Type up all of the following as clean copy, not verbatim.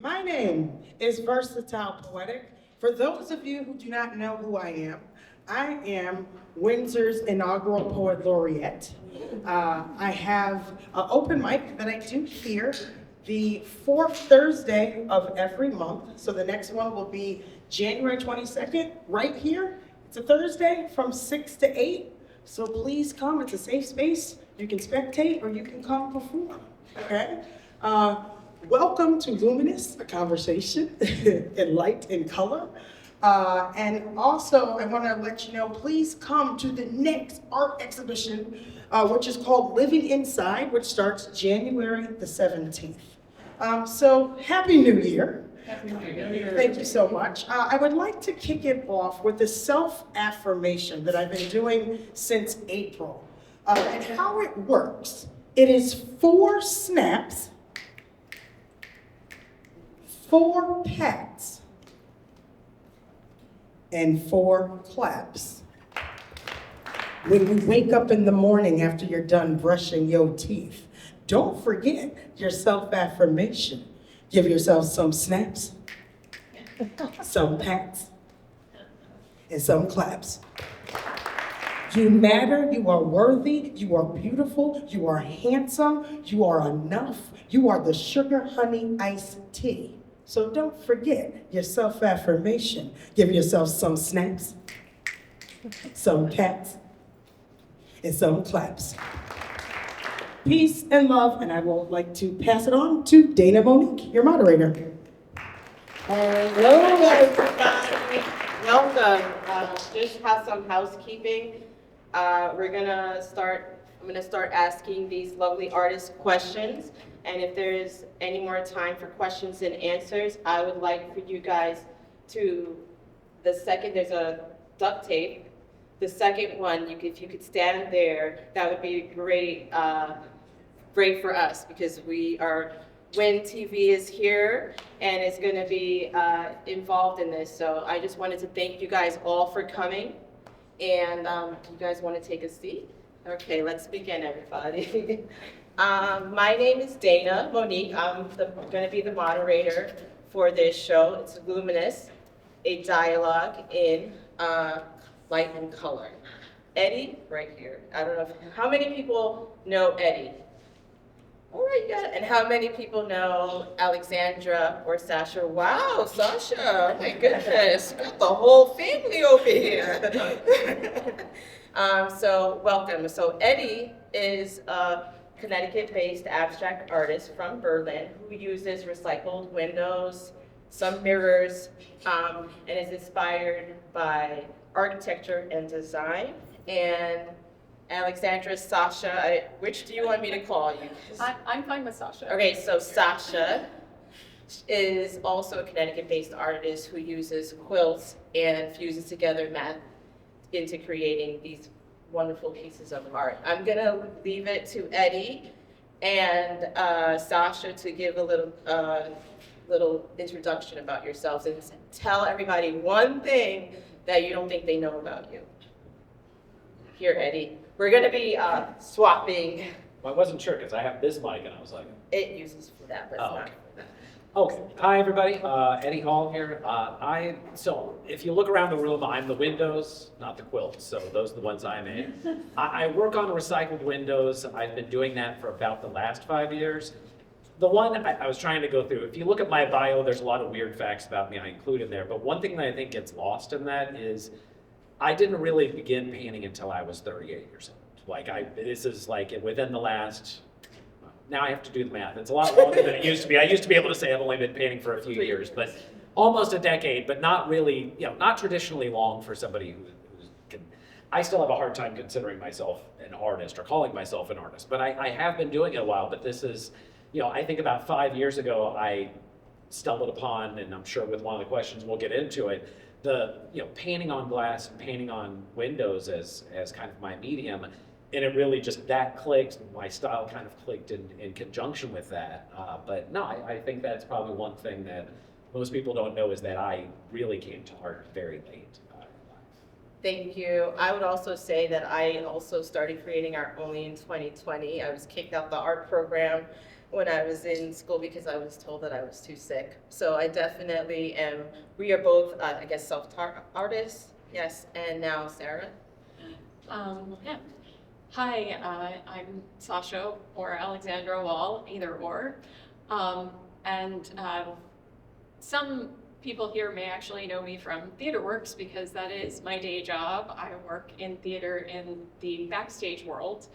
My name is Versatile Poetic. For those of you who do not know who I am Windsor's inaugural Poet Laureate. I have an open mic that I do here the fourth Thursday of every month. So the next one will be January 22nd, right here. It's a Thursday from 6 to 8. So please come, it's a safe space. You can spectate or you can come perform, okay? Welcome to Luminous, a conversation in light and color. And also, I want to let you know, please come to the next art exhibition, which is called Living Inside, which starts January the 17th. So, Happy New Year. Happy New Year. Thank you so much. I would like to kick it off with a self-affirmation that I've been doing since April. And how it works, it is 4 snaps, 4 pats, and 4 claps. When you wake up in the morning after you're done brushing your teeth, don't forget your self-affirmation. Give yourself some snaps, some pats, and some claps. You matter, you are worthy, you are beautiful, you are handsome, you are enough, you are the sugar honey iced tea. So don't forget your self-affirmation. Give yourself some snaps, some pats, and some claps. Peace and love, and I would like to pass it on to Dana Monique, your moderator. Hello, everybody. Welcome. Just have some housekeeping. I'm gonna start asking these lovely artists questions. And if there is any more time for questions and answers, I would like for you guys to, there's a duct tape. The second one, if you could stand there, that would be great, great for us because Win TV is here and is gonna be involved in this. So I just wanted to thank you guys all for coming. And you guys wanna take a seat? Okay, let's begin, everybody. My name is Dana Monique. I'm going to be the moderator for this show. It's Luminous, a dialogue in light and color. Eddie, right here. I don't know how many people know Eddie? All right, yeah. And how many people know Alexandra or Sasha? Wow, Sasha, my goodness, got the whole family over here. So welcome. So Eddie is Connecticut-based abstract artist from Berlin who uses recycled windows, some mirrors, and is inspired by architecture and design. And Alexandra, Sasha, which do you want me to call you? I'm fine with Sasha. Okay, so Sasha is also a Connecticut-based artist who uses quilts and fuses together math into creating these wonderful pieces of art. I'm gonna leave it to Eddie and Sasha to give a little little introduction about yourselves and tell everybody one thing that you don't think they know about you. Here, Eddie. We're going to be swapping. Well, I wasn't sure because I have this mic and I was like, It uses for that, but it's Oh, not okay. for that. okay. Hi, everybody. Eddie Hall here. So if you look around the room, I'm the windows, not the quilt. So those are the ones I'm in. I work on recycled windows. I've been doing that for about the last 5 years. The one I was trying to go through, if you look at my bio, there's a lot of weird facts about me I include in there. But one thing that I think gets lost in that is I didn't really begin painting until I was 38 years old. This is like within the last, now I have to do the math. It's a lot longer than it used to be. I used to be able to say I've only been painting for a few years, but almost a decade, but not really, not traditionally long for somebody who can. I still have a hard time considering myself an artist or calling myself an artist, but I have been doing it a while. But this is, I think about 5 years ago, I stumbled upon, and I'm sure with one of the questions we'll get into it, the painting on glass and painting on windows as kind of my medium, and it really just that clicked. My style kind of clicked in conjunction with that. But no, I think that's probably one thing that most people don't know is that I really came to art very late in life. Thank you. I would also say that I also started creating art only in 2020. I was kicked out the art program when I was in school because I was told that I was too sick. So I definitely am, we are both, I guess, self-taught artists. Yes, and now Sarah. Yeah. Hi, I'm Sasha or Alexandra Wahl, either or. Some people here may actually know me from theater works because that is my day job. I work in theater in the backstage world,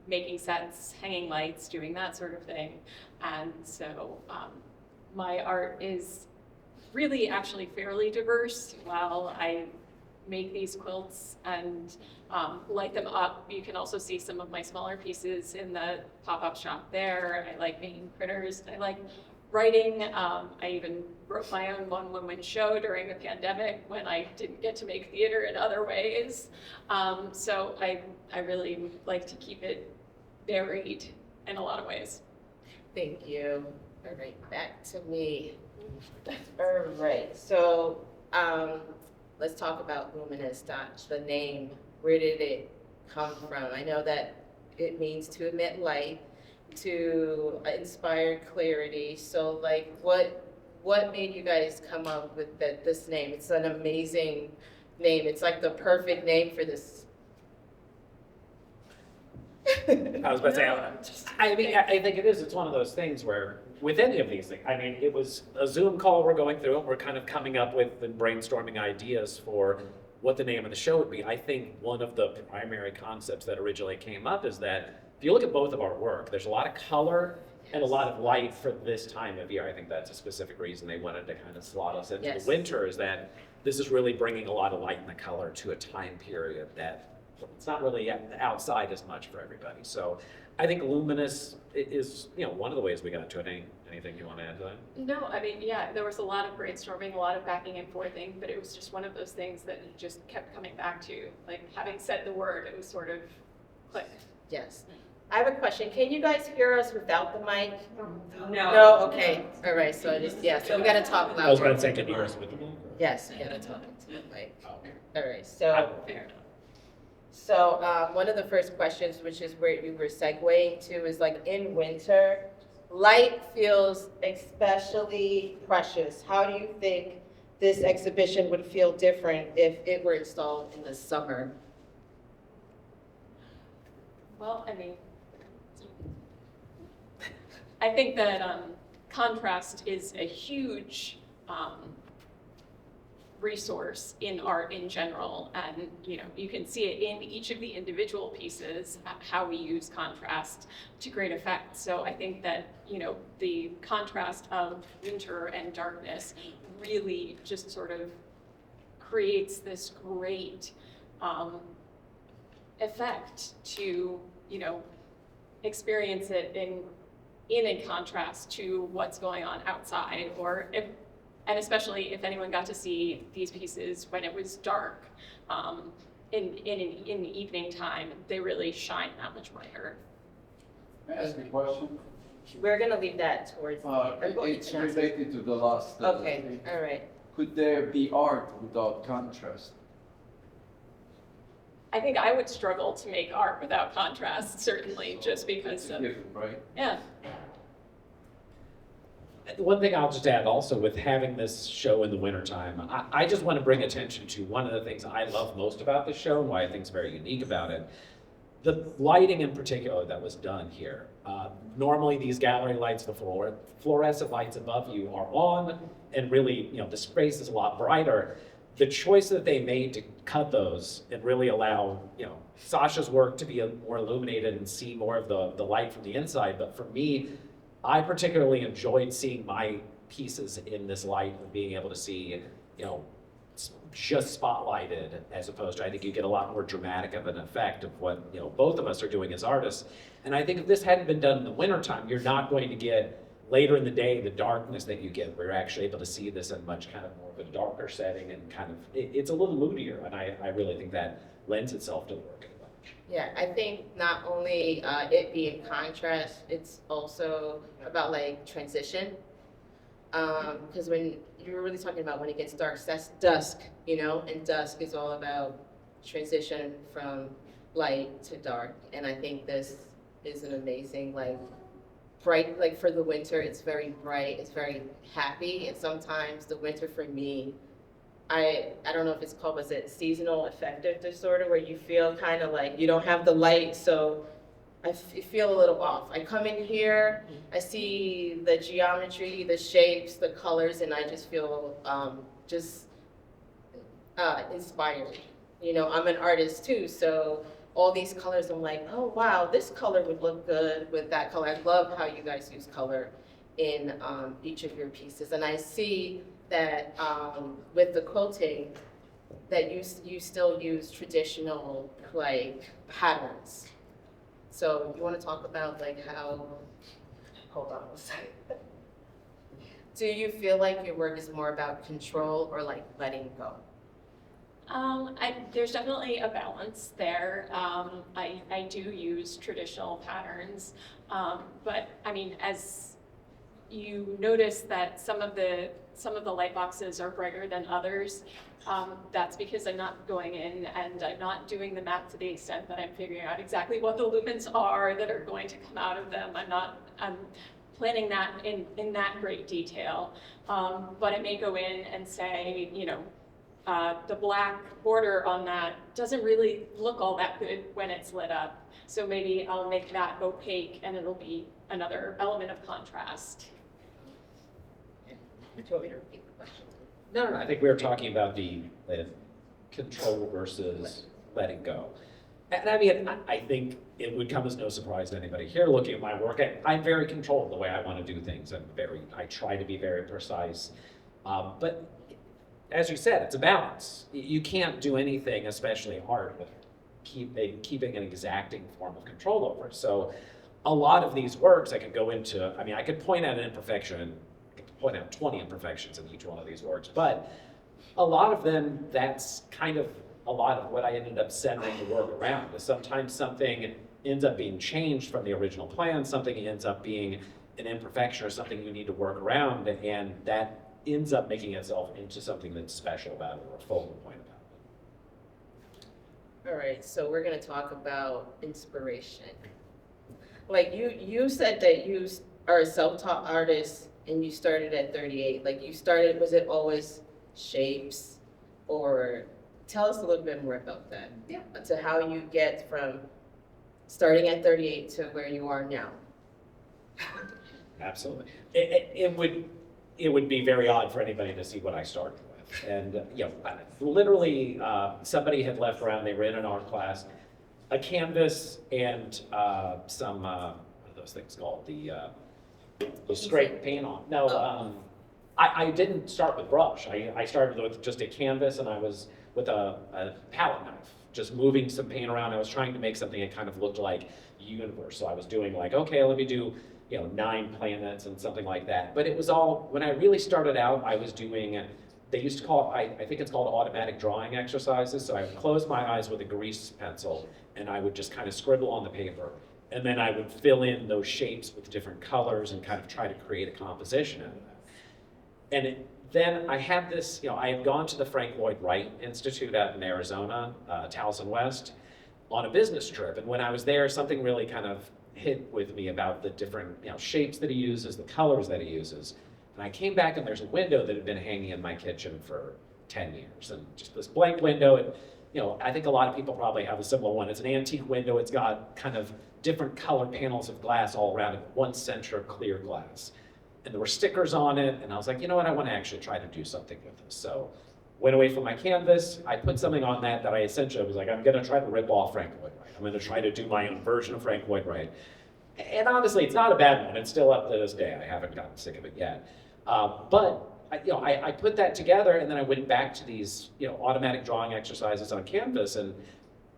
making sets, hanging lights, doing that sort of thing. And so my art is really actually fairly diverse. While I make these quilts and light them up, you can also see some of my smaller pieces in the pop-up shop there. I like making printers. I like writing. I even wrote my own one-woman show during the pandemic when I didn't get to make theater in other ways. So I really like to keep it varied in a lot of ways. Thank you. All right, back to me. All right, so let's talk about Luminous, the name. Where did it come from? I know that it means to emit light, to inspire clarity. So like what made you guys come up with this name? It's an amazing name. It's like the perfect name for this. I was about to say, I think it is. It's one of those things where with any of these things, it was a Zoom call we're going through, and we're kind of coming up with and brainstorming ideas for what the name of the show would be. I think one of the primary concepts that originally came up is that if you look at both of our work, there's a lot of color and a lot of light for this time of year. I think that's a specific reason they wanted to kind of slot us into the winter, is that this is really bringing a lot of light and the color to a time period that it's not really outside as much for everybody. So I think Luminous is, one of the ways we got into it. Anything you want to add to that? No, yeah, there was a lot of brainstorming, a lot of backing and forthing, but it was just one of those things that you just kept coming back to. Like, having said the word, it was sort of clicked. Yes. I have a question. Can you guys hear us without the mic? No. No? Okay. All right. So so we got to talk louder. I was about to say, can you hear us with the mic? Yes, we got to talk to the mic. Okay. All right. So Fair. So one of the first questions, which is where you were segueing to, is like in winter, light feels especially precious. How do you think this exhibition would feel different if it were installed in the summer? Well, I think that contrast is a huge resource in art in general, and you can see it in each of the individual pieces how we use contrast to great effect. So I think that the contrast of winter and darkness really just sort of creates this great effect to experience it in a contrast to what's going on outside, and especially if anyone got to see these pieces when it was dark, in the evening time, they really shine that much brighter. May I ask a question? We're gonna leave that towards the end. It's related to the last. Okay, thing. all right. Could there be art without contrast? I think I would struggle to make art without contrast, certainly, just because of, Different, right? yeah. One thing I'll just add also with having this show in the wintertime, I just want to bring attention to one of the things I love most about this show and why I think is very unique about it. The lighting in particular that was done here. Normally these gallery lights, the fluorescent lights above you are on and really, the space is a lot brighter. The choice that they made to cut those and really allow, Sasha's work to be more illuminated and see more of the light from the inside. But for me, I particularly enjoyed seeing my pieces in this light and being able to see, just spotlighted as opposed to, I think you get a lot more dramatic of an effect of what, both of us are doing as artists. And I think if this hadn't been done in the wintertime, you're not going to get later in the day the darkness that you get, where you're actually able to see this in much kind of more of a darker setting and kind of, it's a little moodier. And I really think that lends itself to the work. Yeah, I think not only it being contrast, it's also about like transition. Because when you're really talking about when it gets dark, that's dusk, and dusk is all about transition from light to dark. And I think this is an amazing, bright, for the winter, it's very bright, it's very happy. And sometimes the winter for me, I don't know if it's called, was it seasonal affective disorder, where you feel kind of like you don't have the light, so I feel a little off. I come in here, I see the geometry, the shapes, the colors, and I just feel inspired. I'm an artist too, so all these colors, I'm like, oh wow, this color would look good with that color. I love how you guys use color in each of your pieces, and I see that with the quilting, that you still use traditional patterns. So you want to talk about how? Hold on a second. Do you feel like your work is more about control or letting go? There's definitely a balance there. I do use traditional patterns, but I mean, as you notice that some of the light boxes are brighter than others. That's because I'm not going in and I'm not doing the math to the extent that I'm figuring out exactly what the lumens are that are going to come out of them. I'm planning that in that great detail. But I may go in and say, the black border on that doesn't really look all that good when it's lit up. So maybe I'll make that opaque and it'll be another element of contrast. Do you want me to repeat the question? No, I think we were talking about the control versus letting go. And I mean, I think it would come as no surprise to anybody here looking at my work. I'm very controlled the way I want to do things. I try to be very precise. But as you said, it's a balance. You can't do anything, especially art, with keeping an exacting form of control over it. So a lot of these works I could go into, I could point out an imperfection, point out 20 imperfections in each one of these works, but a lot of them, that's kind of a lot of what I ended up sending the work around. Is sometimes something ends up being changed from the original plan, something ends up being an imperfection or something you need to work around, and that ends up making itself into something that's special about it or a focal point about it. All right, so we're going to talk about inspiration. You said that you are a self-taught artist and you started at 38. Was it always shapes? Or tell us a little bit more about that. Yeah. To how you get from starting at 38 to where you are now. Absolutely. It would be very odd for anybody to see what I started with. And, literally, somebody had left around, they were in an art class, a canvas and some, what are those things called? The straight paint on. No, I didn't start with brush. I started with just a canvas and I was with a palette knife, just moving some paint around. I was trying to make something that kind of looked like universe. So I was doing okay, let me do 9 planets and something like that. But it was all, when I really started out, I was doing, they used to call it, I think it's called automatic drawing exercises. So I would close my eyes with a grease pencil and I would just kind of scribble on the paper. And then I would fill in those shapes with different colors and kind of try to create a composition out of that. And then I had this, I had gone to the Frank Lloyd Wright Institute out in Arizona, Towson West, on a business trip. And when I was there, something really kind of hit with me about the different shapes that he uses, the colors that he uses. And I came back and there's a window that had been hanging in my kitchen for 10 years. And just this blank window, and I think a lot of people probably have a similar one. It's an antique window. It's got kind of different colored panels of glass all around it, one center clear glass. And there were stickers on it, and I was like, you know what, I want to actually try to do something with this. So went away from my canvas, I put something on that I essentially was like, I'm gonna try to rip off Frank Lloyd Wright. I'm gonna try to do my own version of Frank Lloyd Wright. And honestly, it's not a bad one. It's still up to this day. I haven't gotten sick of it yet. But I put that together, and then I went back to these automatic drawing exercises on canvas, and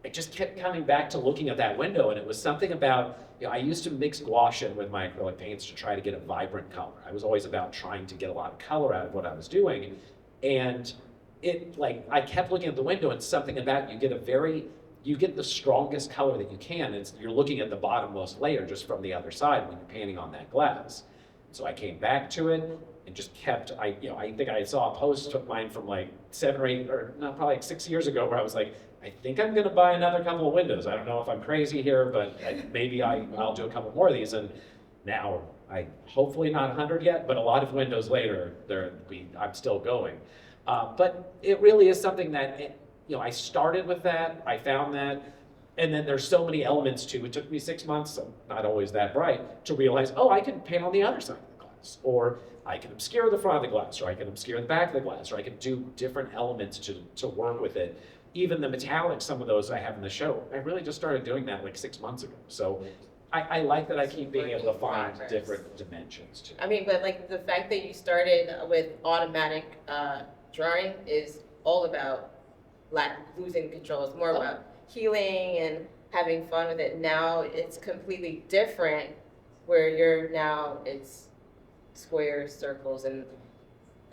I just kept coming back to looking at that window, and it was something about, I used to mix gouache in with my acrylic paints to try to get a vibrant color. I was always about trying to get a lot of color out of what I was doing, and I kept looking at the window, and something about you get the strongest color that you can. You're looking at the bottommost layer just from the other side when you're painting on that glass. So I came back to it and just kept, I think I saw a post of mine from like 7 or 8, or no, probably like 6 years ago where I was like, I think I'm gonna buy another couple of windows. I don't know if I'm crazy here, but maybe I'll do a couple more of these. And now, hopefully not 100 yet, but a lot of windows later, I'm still going. But it really is something that, I started with that, I found that, and then there's so many elements to it. It took me 6 months, I'm not always that bright, to realize, I can paint on the other side of the glass, or I can obscure the front of the glass, or I can obscure the back of the glass, or I can do different elements to work with it. Even the metallics, some of those I have in the show, I really just started doing that like 6 months ago. So I like that I keep being able to find different dimensions to it. I mean, but like the fact that you started with automatic drawing is all about losing control. It's more about healing and having fun with it. Now it's completely different, where it's squares, circles, and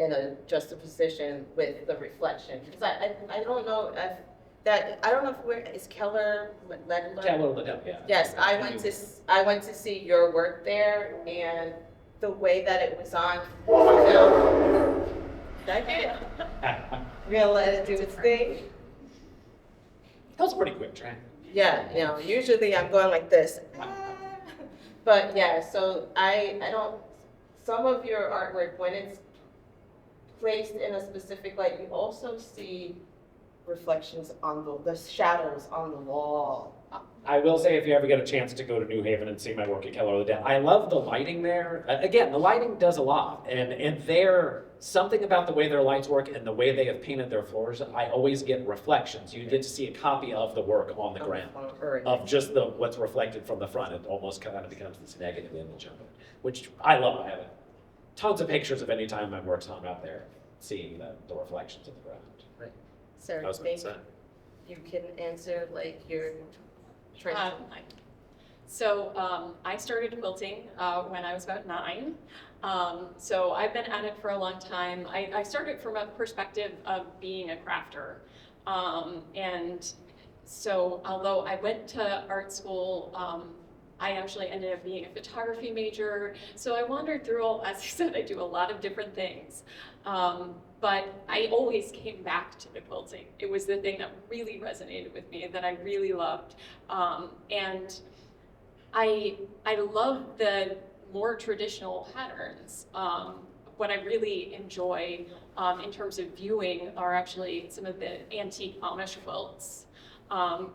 in a juxtaposition with the reflection. Because I don't know if where is Keller Ledler? Keller Ledler, yeah. Yes, I went to see your work there, and the way that it was on. We're gonna let it do its thing. That was a pretty quick track. Yeah, usually I'm going like this. But yeah, so I don't, some of your artwork, when it's placed in a specific light, you also see reflections on the shadows on the wall. I will say, if you ever get a chance to go to New Haven and see my work at Keller Ledler, I love the lighting there. Again, the lighting does a lot, and something about the way their lights work and the way they have painted their floors, I always get reflections. You get to see a copy of the work on the ground, of just what's reflected from the front. It almost kind of becomes this negative image of it, which I love. I have tons of pictures of any time my work's hung up there, seeing the reflections of the ground. Right. Sarah, That was think you can answer your trend. I started quilting when I was about 9. So I've been at it for a long time. I started from a perspective of being a crafter. And so although I went to art school, I actually ended up being a photography major. So I wandered through, as I said, I do a lot of different things. But I always came back to the quilting. It was the thing that really resonated with me, that I really loved. And I love the more traditional patterns. What I really enjoy in terms of viewing are actually some of the antique Amish quilts,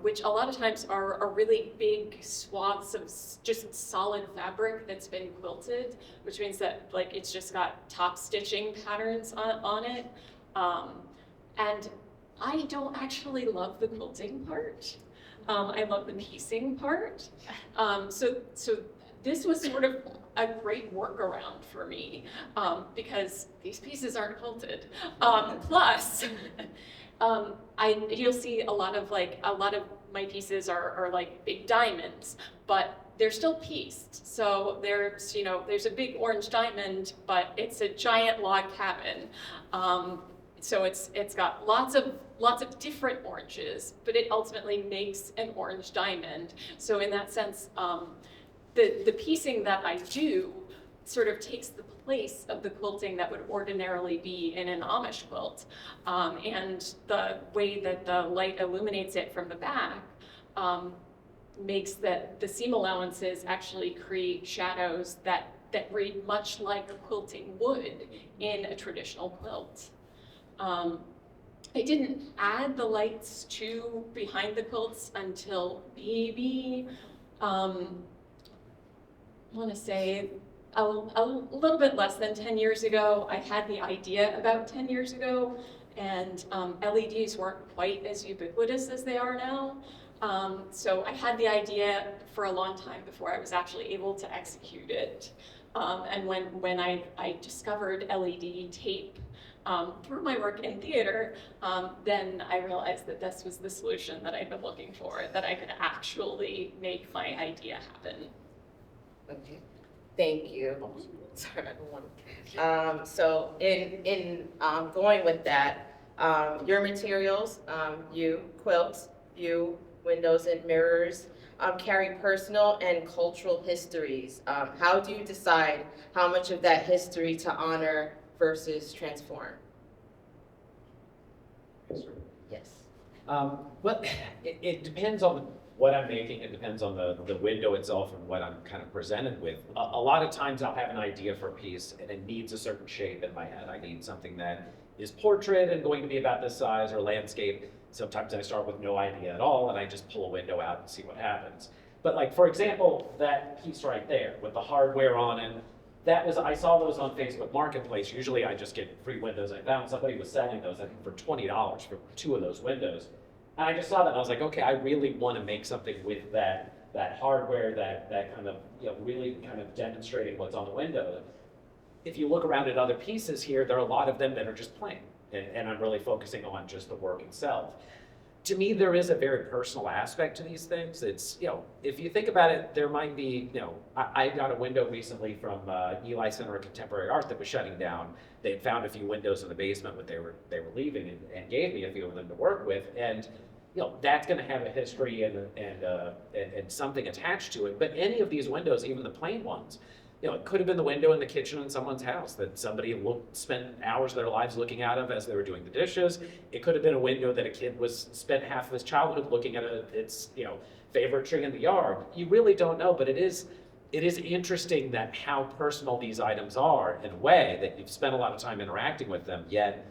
which a lot of times are really big swaths of just solid fabric that's been quilted, which means that it's just got top stitching patterns on it. And I don't actually love the quilting part. I love the piecing part. So this was sort of a great workaround for me, because these pieces aren't quilted. Plus, you'll see a lot of my pieces are like big diamonds, but they're still pieced. So there's a big orange diamond, but it's a giant log cabin. So it's got lots of different oranges, but it ultimately makes an orange diamond. So in that sense, the piecing that I do sort of takes the place of the quilting that would ordinarily be in an Amish quilt. And the way that the light illuminates it from the back makes that the seam allowances actually create shadows that read much like a quilting would in a traditional quilt. I didn't add the lights to behind the quilts until maybe, I want to say a little bit less than 10 years ago. I had the idea about 10 years ago, and LEDs weren't quite as ubiquitous as they are now. So I had the idea for a long time before I was actually able to execute it. And when I discovered LED tape through my work in theater, then I realized that this was the solution that I'd been looking for, that I could actually make my idea happen. Okay, thank you. Sorry, I don't want. So in going with that, your materials, you quilts, you windows and mirrors, carry personal and cultural histories. How do you decide how much of that history to honor versus transform? Yes. Well, it depends on what I'm making. It depends on the window itself and what I'm kind of presented with. A lot of times I'll have an idea for a piece and it needs a certain shape in my head. I need something that is portrait and going to be about this size, or landscape. Sometimes I start with no idea at all and I just pull a window out and see what happens. But like, for example, that piece right there with the hardware on it, I saw those on Facebook Marketplace. Usually I just get free windows. I found somebody was selling those, I think, for $20 for 2 of those windows. And I just saw that and I was like, okay, I really want to make something with that hardware, that kind of, really kind of demonstrating what's on the window. If you look around at other pieces here, there are a lot of them that are just plain. And I'm really focusing on just the work itself. To me, there is a very personal aspect to these things. It's, if you think about it, there might be, I got a window recently from Eli Center of Contemporary Art that was shutting down. They had found a few windows in the basement when they were leaving and gave me a few of them to work with. And, that's going to have a history and something attached to it. But any of these windows, even the plain ones, it could have been the window in the kitchen in someone's house that somebody spent hours of their lives looking out of as they were doing the dishes. It could have been a window that a kid spent half of his childhood looking at its favorite tree in the yard. You really don't know, but it is interesting that how personal these items are in a way that you've spent a lot of time interacting with them, yet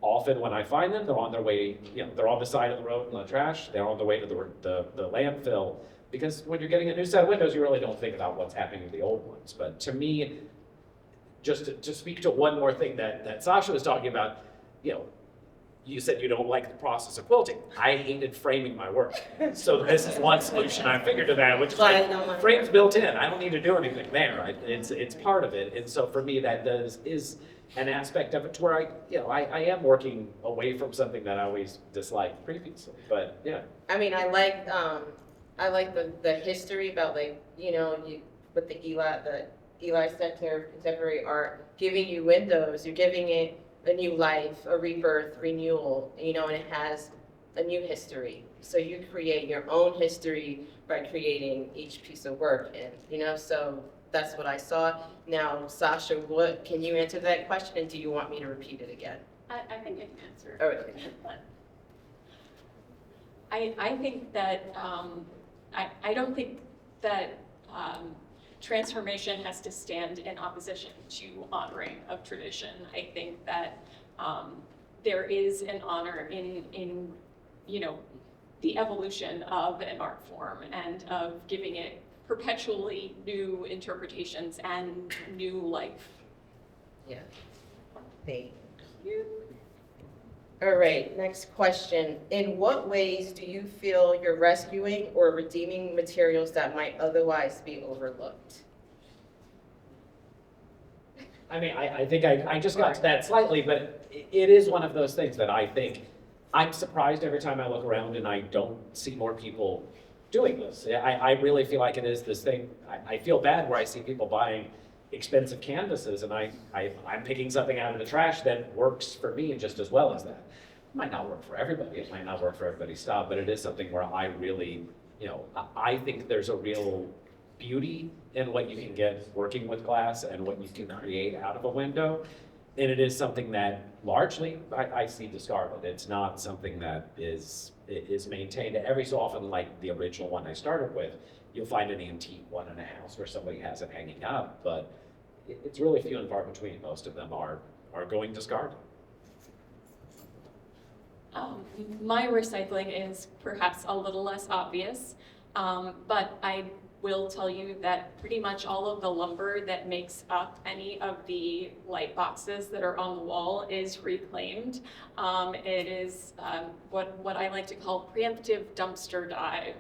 often when I find them, they're on their way, they're on the side of the road in the trash, they're on the way to the landfill. Because when you're getting a new set of windows, you really don't think about what's happening with the old ones. But to me, just to speak to one more thing that Sasha was talking about, you said you don't like the process of quilting. I hated framing my work. So this is one solution I figured to that, which is frames built in. I don't need to do anything there. It's part of it. And so for me, that is an aspect of it to where I am working away from something that I always disliked previously. But yeah. I mean, I like the history about with the Eli Center of Contemporary Art giving you windows. You're giving it a new life, a rebirth, renewal, and it has a new history. So you create your own history by creating each piece of work, and so that's what I saw. Now, Sasha, what can you answer that question, and do you want me to repeat it again? I think I can answer. All right. I think that I don't think that transformation has to stand in opposition to honoring of tradition. I think that there is an honor in the evolution of an art form and of giving it perpetually new interpretations and new life. Yeah. Thank you. All right, next question. In what ways do you feel you're rescuing or redeeming materials that might otherwise be overlooked? I mean, I think I just got to that slightly, but it is one of those things that I think I'm surprised every time I look around and I don't see more people doing this. I really feel like it is this thing. I feel bad where I see people buying expensive canvases and I'm picking something out of the trash that works for me just as well as that. It might not work for everybody, it might not work for everybody's style, but it is something where I really, I think there's a real beauty in what you can get working with glass and what you can create out of a window. And it is something that largely I see discarded. It's not something that is maintained. Every so often, like the original one I started with, you'll find an antique one in a house where somebody has it hanging up, but it's really few and far between. Most of them are going discarded. My recycling is perhaps a little less obvious, but I will tell you that pretty much all of the lumber that makes up any of the light boxes that are on the wall is reclaimed. It is what I like to call preemptive dumpster dive,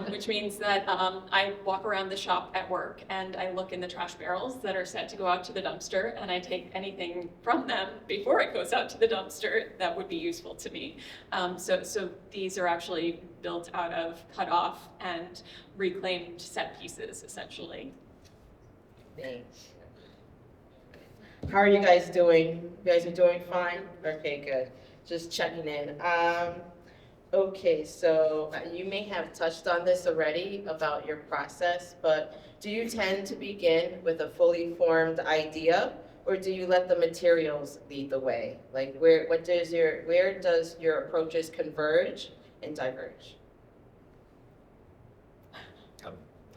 which means that I walk around the shop at work and I look in the trash barrels that are set to go out to the dumpster, and I take anything from them before it goes out to the dumpster that would be useful to me. So these are actually built out of cut off and reclaimed set pieces, essentially. Thanks. How are you guys doing? You guys are doing fine? Okay, good. Just checking in. Okay, so you may have touched on this already about your process, but do you tend to begin with a fully formed idea, or do you let the materials lead the way? Like where does your approaches converge and diverge?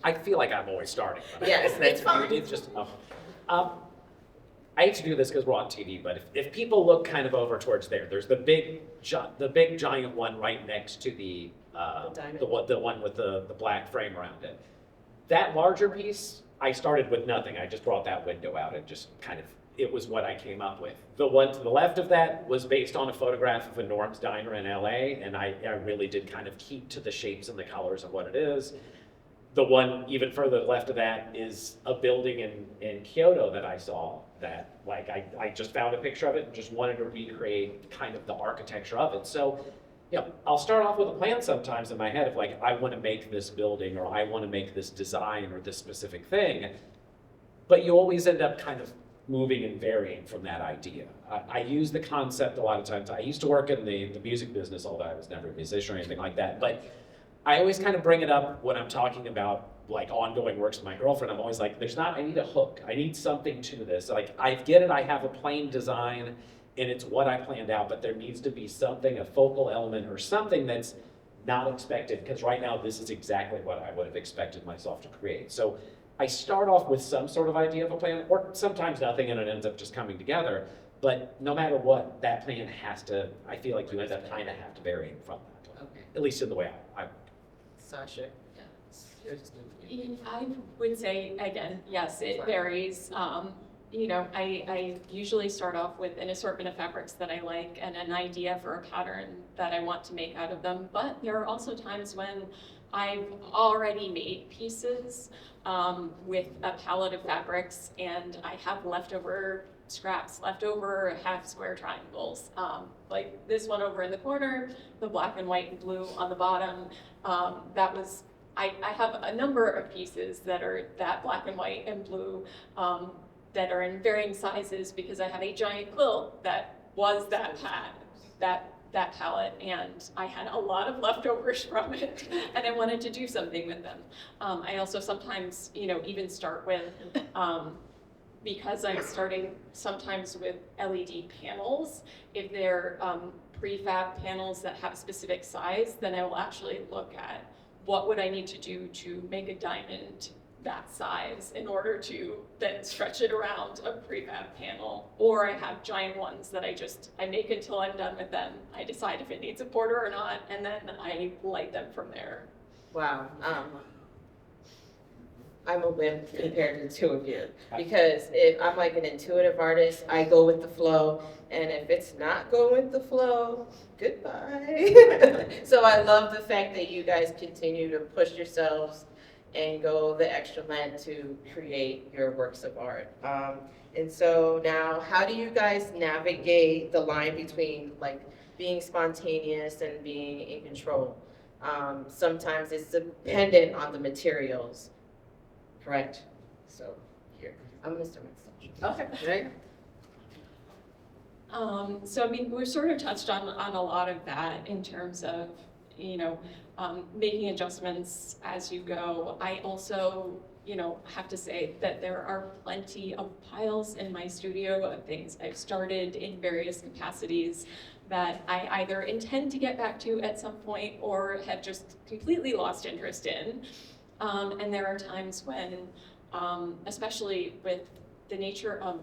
I feel like I'm always starting. But Yes, it's fine. It's just, I hate to do this because we're on TV, but if people look kind of over towards there's the big giant one right next to the one with the black frame around it. That larger piece, I started with nothing. I just brought that window out and just kind of, it was what I came up with. The one to the left of that was based on a photograph of a Norm's Diner in LA, and I really did kind of keep to the shapes and the colors of what it is. The one even further left of that is a building in Kyoto that I saw that, like, I just found a picture of it and just wanted to recreate kind of the architecture of it. So, I'll start off with a plan sometimes in my head of like, I want to make this building, or I want to make this design or this specific thing, but you always end up kind of moving and varying from that idea. I use the concept a lot of times. I used to work in the music business, although I was never a musician or anything like that, but I always kind of bring it up when I'm talking about like ongoing works with my girlfriend. I'm always like, I need a hook. I need something to this. Like, I get it, I have a plain design and it's what I planned out, but there needs to be something, a focal element or something that's not expected, because right now this is exactly what I would have expected myself to create. So I start off with some sort of idea of a plan, or sometimes nothing, and it ends up just coming together. But no matter what, that plan has to, I feel like you end up kind of have to vary from that. Okay. At least in the way I Sasha? I would say, again, yes, it varies. I usually start off with an assortment of fabrics that I like and an idea for a pattern that I want to make out of them. But there are also times when I've already made pieces with a palette of fabrics, and I have leftover scraps, leftover half square triangles, like this one over in the corner, the black and white and blue on the bottom. I have a number of pieces that are that black and white and blue that are in varying sizes, because I have a giant quilt that was that palette, and I had a lot of leftovers from it, and I wanted to do something with them. I also sometimes, even start with, because I'm starting sometimes with LED panels, if they're prefab panels that have a specific size, then I will actually look at what would I need to do to make a diamond that size in order to then stretch it around a prefab panel. Or I have giant ones that I make until I'm done with them. I decide if it needs a border or not, and then I light them from there. Wow. I'm a wimp compared to the two of you, because if I'm like an intuitive artist, I go with the flow, and if it's not going with the flow, goodbye. So I love the fact that you guys continue to push yourselves and go the extra length to create your works of art. And so now, how do you guys navigate the line between like being spontaneous and being in control? Sometimes it's dependent on the materials. Correct. So here. I'm gonna start with Sasha. Okay, right? So I mean, we've sort of touched on a lot of that in terms of, making adjustments as you go. I also, have to say that there are plenty of piles in my studio of things I've started in various capacities that I either intend to get back to at some point or have just completely lost interest in. And there are times when, especially with the nature of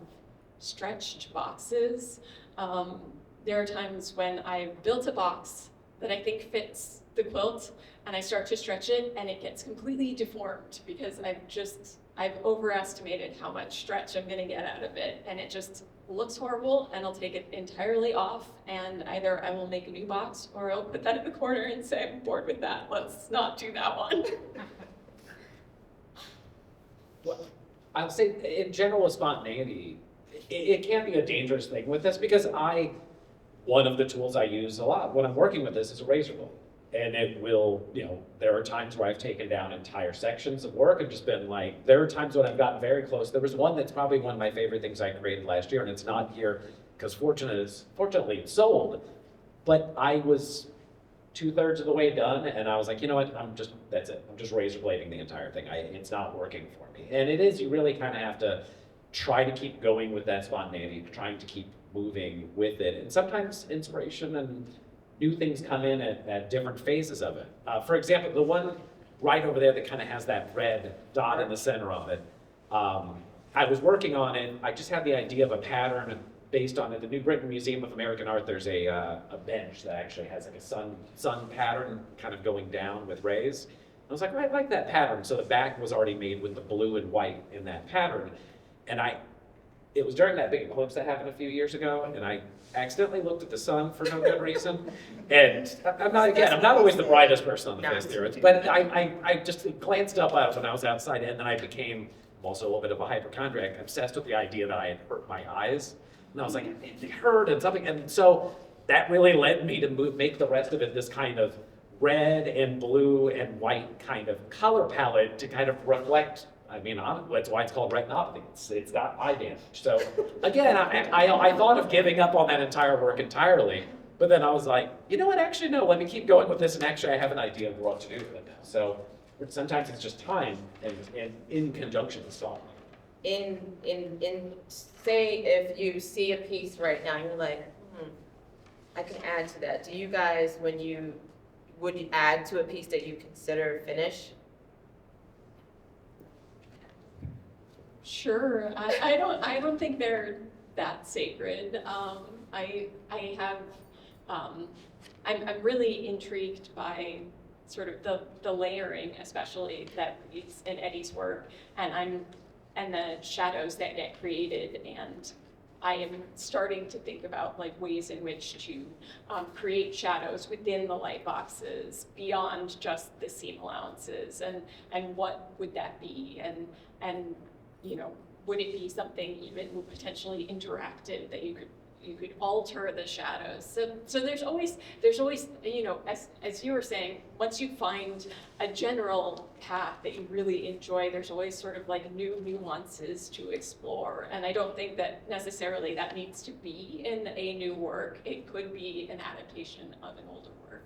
stretched boxes, there are times when I've built a box that I think fits the quilt and I start to stretch it and it gets completely deformed because I've overestimated how much stretch I'm gonna get out of it, and it just looks horrible, and I'll take it entirely off, and either I will make a new box or I'll put that in the corner and say, I'm bored with that, let's not do that one. Well, I'll say in general with spontaneity, it can be a dangerous thing with this because one of the tools I use a lot when I'm working with this is a razor blade. And it will, there are times where I've taken down entire sections of work and just been like, there are times when I've gotten very close. There was one that's probably one of my favorite things I created last year, and it's not here because fortunately it's sold. But I was 2/3 of the way done, and I was like, you know what, that's it. I'm just razor blading the entire thing. It's not working for me. And it is, you really kind of have to try to keep going with that spontaneity, trying to keep moving with it. And sometimes inspiration and new things come in at different phases of it. For example, the one right over there that kind of has that red dot in the center of it, I was working on it. I just had the idea of a pattern based on it. The New Britain Museum of American Art, there's a bench that actually has like a sun pattern kind of going down with rays. I was like, I like that pattern. So the back was already made with the blue and white in that pattern. And it was during that big eclipse that happened a few years ago, and I accidentally looked at the sun for no good reason. And I'm not always the brightest person on the face of the earth, but I just glanced up at it when I was outside, and then I'm also a little bit of a hypochondriac, obsessed with the idea that I had hurt my eyes. And I was like, it hurt and something. And so that really led me to make the rest of it this kind of red and blue and white kind of color palette to kind of reflect. That's why it's called retinopathy. It's got eye damage. So again, I thought of giving up on that entire work entirely, but then I was like, you know what, actually no, let me keep going with this, and actually I have an idea of what to do with it now. So sometimes it's just time and in conjunction with song. Say if you see a piece right now, you're like, I can add to that. Do you guys, would you add to a piece that you consider finished? Sure, I don't think they're that sacred. I'm really intrigued by sort of the layering, especially that is in Eddie's work, and the shadows that get created, and I am starting to think about like ways in which to create shadows within the light boxes beyond just the seam allowances, and what would that be, and would it be something even potentially interactive that you could alter the shadows? So there's always, as you were saying, once you find a general path that you really enjoy, there's always sort of like new nuances to explore. And I don't think that necessarily that needs to be in a new work. It could be an adaptation of an older work.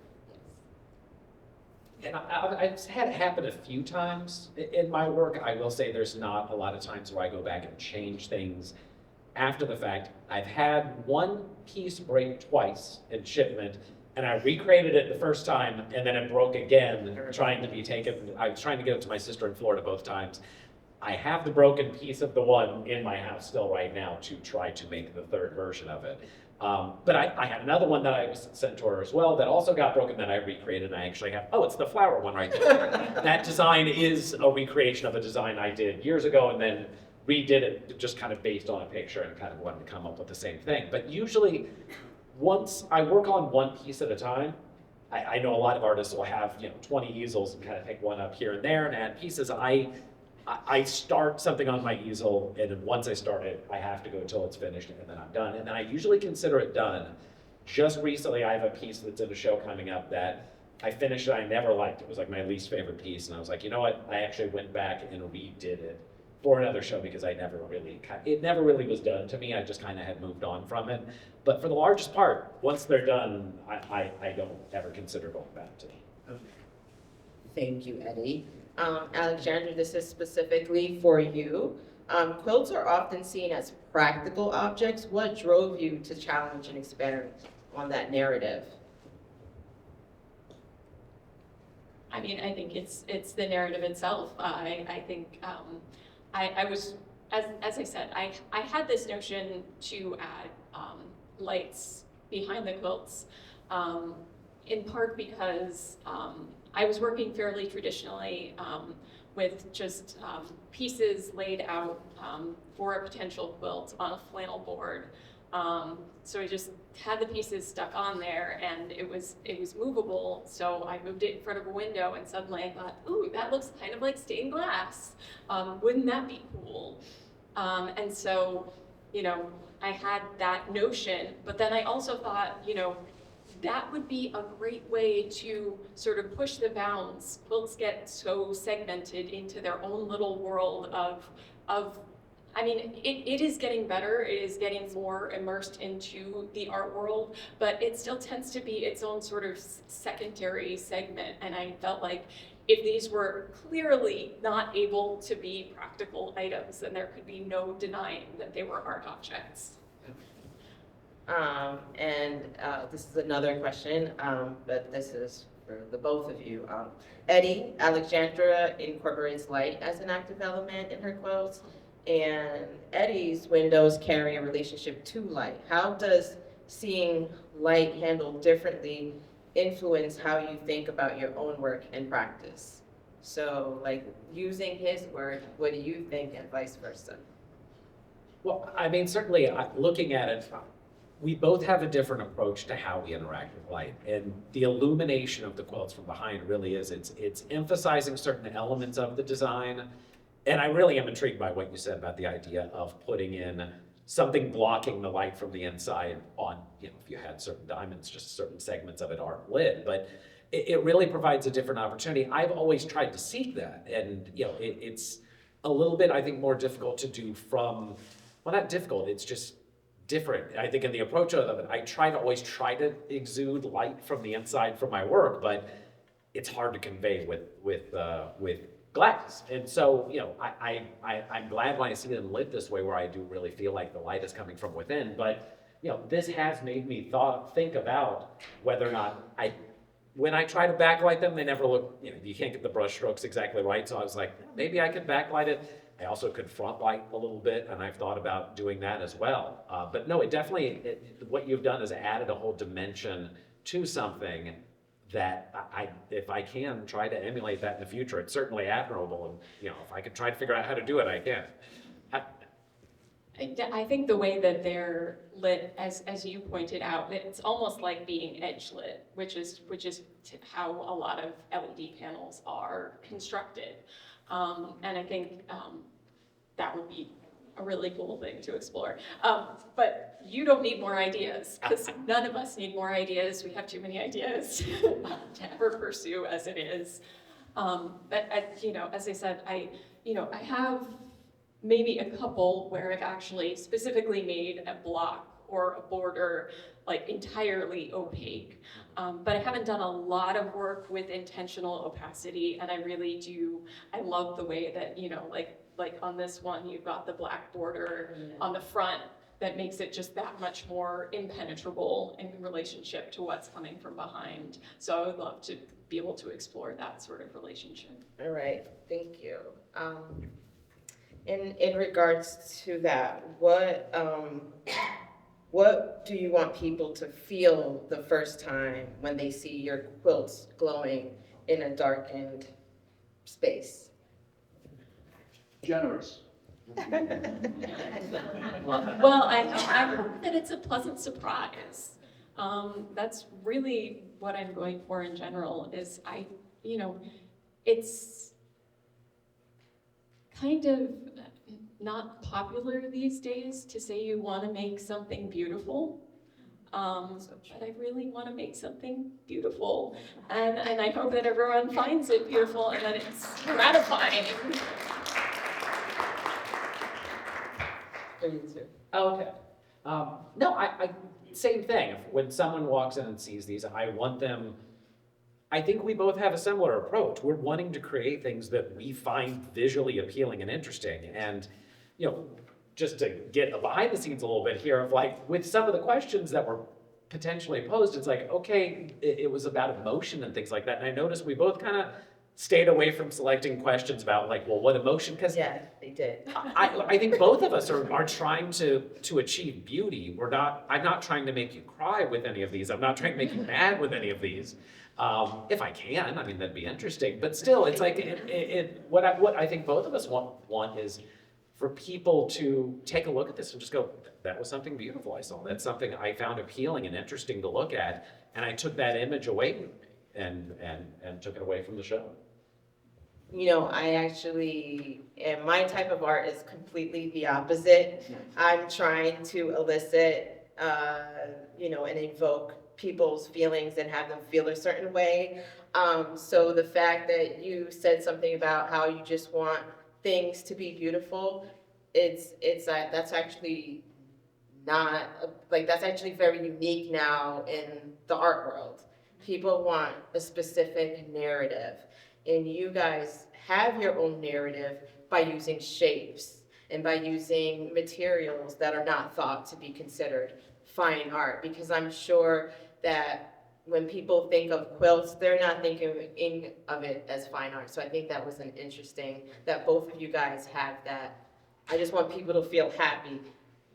And I've had it happen a few times in my work. I will say there's not a lot of times where I go back and change things after the fact. I've had one piece break twice in shipment, and I recreated it the first time, and then it broke again, trying to be taken. I was trying to get it to my sister in Florida both times. I have the broken piece of the one in my house still right now to try to make the third version of it. But I had another one that I was sent to her as well that also got broken that I recreated, and I actually have, it's the flower one right there. That design is a recreation of a design I did years ago and then redid it just kind of based on a picture and kind of wanted to come up with the same thing. But usually, once I work on one piece at a time, I know a lot of artists will have 20 easels and kind of pick one up here and there and add pieces. I start something on my easel, and then once I start it, I have to go until it's finished, and then I'm done. And then I usually consider it done. Just recently, I have a piece that's in a show coming up that I finished and I never liked. It was like my least favorite piece, and I was like, you know what? I actually went back and redid it for another show because it never really was done to me. I just kind of had moved on from it. But for the largest part, once they're done, I don't ever consider going back to them. Thank you, Eddie. Alexandra, this is specifically for you. Quilts are often seen as practical objects. What drove you to challenge and experiment on that narrative? I mean, I think it's the narrative itself. I think I was, as I said, I had this notion to add lights behind the quilts, in part because I was working fairly traditionally with just pieces laid out for a potential quilt on a flannel board. So I just had the pieces stuck on there, and it was movable. So I moved it in front of a window, and suddenly I thought, ooh, that looks kind of like stained glass. Wouldn't that be cool? And so, you know, I had that notion, but then I also thought, you know, that would be a great way to sort of push the bounds. Quilts get so segmented into their own little world of I mean, it is getting better, it is getting more immersed into the art world, but it still tends to be its own sort of secondary segment, and I felt like if these were clearly not able to be practical items, then there could be no denying that they were art objects. This is another question, but this is for the both of you. Eddie, Alexandra incorporates light as an active element in her quilts, and Eddie's windows carry a relationship to light. How does seeing light handled differently influence how you think about your own work and practice? So, like, using his work, what do you think, and vice versa? Well, I mean, certainly looking at it, we both have a different approach to how we interact with light, and the illumination of the quilts from behind really is, it's emphasizing certain elements of the design. And I really am intrigued by what you said about the idea of putting in something blocking the light from the inside on, you know, if you had certain diamonds, just certain segments of it aren't lit, but it really provides a different opportunity. I've always tried to seek that, and, you know, it's a little bit, I think, more difficult to do from, well, not difficult, it's just different. I think in the approach of it, I always try to exude light from the inside from my work, but it's hard to convey with glass. And so, you know, I'm glad when I see them lit this way, where I do really feel like the light is coming from within. But, you know, this has made me think about whether or not when I try to backlight them, they never look, you know, you can't get the brush strokes exactly right. So I was like, maybe I could backlight it. I also could front light a little bit, and I've thought about doing that as well. But no, it definitely, what you've done is added a whole dimension to something that if I can try to emulate that in the future, it's certainly admirable. And, you know, if I could try to figure out how to do it, I can. I think the way that they're lit, as you pointed out, it's almost like being edge lit, which is how a lot of LED panels are constructed. And I think that would be a really cool thing to explore. But you don't need more ideas, because none of us need more ideas. We have too many ideas to ever pursue as it is. But you know, as I said, I have maybe a couple where I've actually specifically made a block or a border like entirely opaque. But I haven't done a lot of work with intentional opacity, and I really do. I love the way that, you know, like on this one, you've got the black border on the front that makes it just that much more impenetrable in relationship to what's coming from behind. So I would love to be able to explore that sort of relationship. All right, thank you. In regards to that, what do you want people to feel the first time when they see your quilts glowing in a darkened space? Generous. Well, I hope that it's a pleasant surprise. That's really what I'm going for in general, is it's kind of not popular these days to say you want to make something beautiful. But I really want to make something beautiful. And I hope that everyone finds it beautiful and that it's gratifying. For you too. Okay. No, same thing. When someone walks in and sees these, I want them, I think we both have a similar approach. We're wanting to create things that we find visually appealing and interesting. And, just to get behind the scenes a little bit here of like, with some of the questions that were potentially posed, it's like, okay, it was about emotion and things like that. And I noticed we both kind of stayed away from selecting questions about like, well, what emotion? Because Yeah, they did. I think both of us are trying to achieve beauty. I'm not trying to make you cry with any of these. I'm not trying to make you mad with any of these. If I can, I mean, that'd be interesting. But still, it's like, what I think both of us want is for people to take a look at this and just go, that was something beautiful I saw. That's something I found appealing and interesting to look at. And I took that image away with me and took it away from the show. I actually, and my type of art is completely the opposite. I'm trying to elicit, and evoke people's feelings and have them feel a certain way. So the fact that you said something about how you just want things to be beautiful, that's actually not, that's actually very unique now in the art world. People want a specific narrative. And you guys have your own narrative by using shapes and by using materials that are not thought to be considered fine art. Because I'm sure that when people think of quilts, they're not thinking of it as fine art. So I think that was interesting that both of you guys have that. I just want people to feel happy.